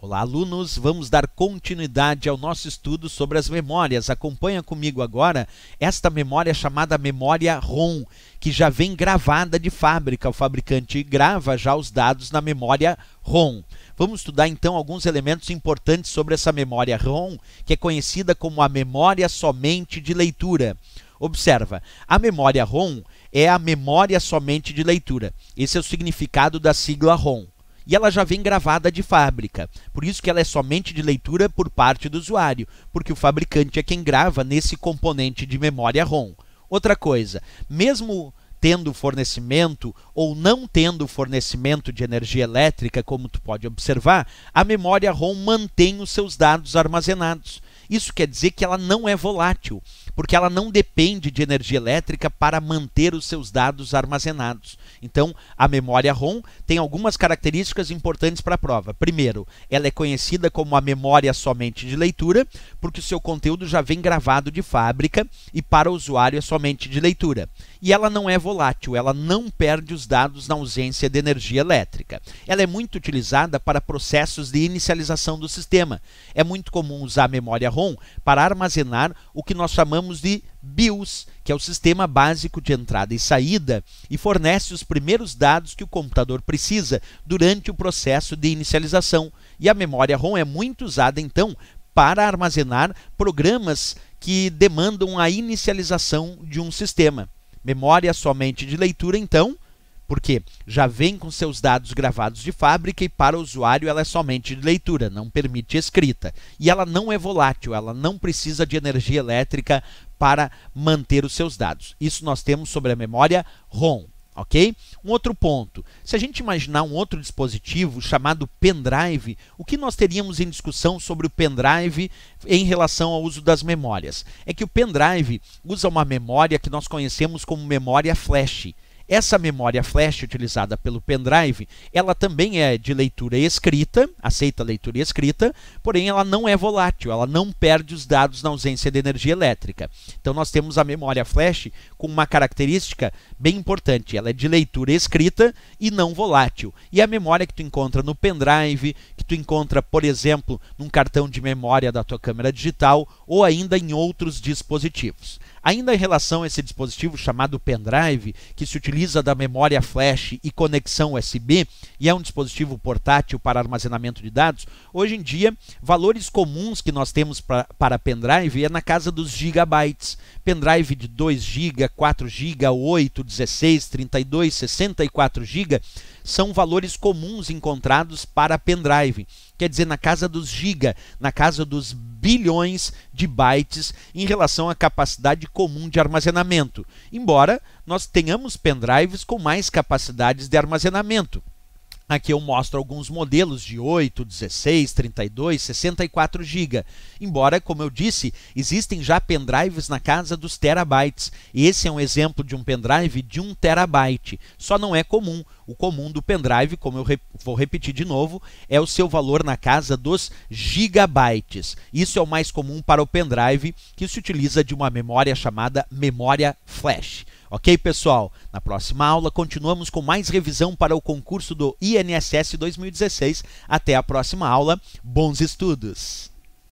Olá, alunos! Vamos dar continuidade ao nosso estudo sobre as memórias. Acompanha comigo agora esta memória chamada memória ROM, que já vem gravada de fábrica. O fabricante grava já os dados na memória ROM. Vamos estudar então alguns elementos importantes sobre essa memória ROM, que é conhecida como a memória somente de leitura. Observa, a memória ROM é a memória somente de leitura. Esse é o significado da sigla ROM. E ela já vem gravada de fábrica, por isso que ela é somente de leitura por parte do usuário, porque o fabricante é quem grava nesse componente de memória ROM. Outra coisa, mesmo tendo fornecimento ou não tendo fornecimento de energia elétrica, como tu pode observar, a memória ROM mantém os seus dados armazenados. Isso quer dizer que ela não é volátil, porque ela não depende de energia elétrica para manter os seus dados armazenados. Então, a memória ROM tem algumas características importantes para a prova. Primeiro, ela é conhecida como a memória somente de leitura, porque o seu conteúdo já vem gravado de fábrica e para o usuário é somente de leitura. E ela não é volátil, ela não perde os dados na ausência de energia elétrica. Ela é muito utilizada para processos de inicialização do sistema. É muito comum usar a memória ROM para armazenar o que nós chamamos de BIOS, que é o sistema básico de entrada e saída, e fornece os primeiros dados que o computador precisa durante o processo de inicialização. E a memória ROM é muito usada, então, para armazenar programas que demandam a inicialização de um sistema. Memória somente de leitura, então, porque já vem com seus dados gravados de fábrica e para o usuário ela é somente de leitura, não permite escrita. E ela não é volátil, ela não precisa de energia elétrica para manter os seus dados. Isso nós temos sobre a memória ROM, ok? Um outro ponto, se a gente imaginar um outro dispositivo chamado pendrive, o que nós teríamos em discussão sobre o pendrive em relação ao uso das memórias? É que o pendrive usa uma memória que nós conhecemos como memória flash. Essa memória flash utilizada pelo pendrive, ela também é de leitura escrita, aceita leitura escrita, porém ela não é volátil, ela não perde os dados na ausência de energia elétrica. Então nós temos a memória flash com uma característica bem importante, ela é de leitura escrita e não volátil. E a memória que tu encontra no pendrive, que tu encontra, por exemplo, num cartão de memória da tua câmera digital ou ainda em outros dispositivos. Ainda em relação a esse dispositivo chamado pendrive, que se utiliza da memória flash e conexão USB, e é um dispositivo portátil para armazenamento de dados, hoje em dia, valores comuns que nós temos para pendrive é na casa dos gigabytes. Pendrive de 2 GB, 4 GB, 8, 16, 32, 64 GB, são valores comuns encontrados para pendrive. Quer dizer, na casa dos giga, na casa dos bilhões de bytes em relação à capacidade comum de armazenamento. Embora nós tenhamos pendrives com mais capacidades de armazenamento. Aqui eu mostro alguns modelos de 8, 16, 32, 64 GB. Embora, como eu disse, existem já pendrives na casa dos terabytes. Esse é um exemplo de um pendrive de 1 terabyte. Só não é comum. O comum do pendrive, como eu vou repetir de novo, é o seu valor na casa dos gigabytes. Isso é o mais comum para o pendrive, que se utiliza de uma memória chamada memória flash. Ok, pessoal? Na próxima aula, continuamos com mais revisão para o concurso do INSS 2016. Até a próxima aula. Bons estudos!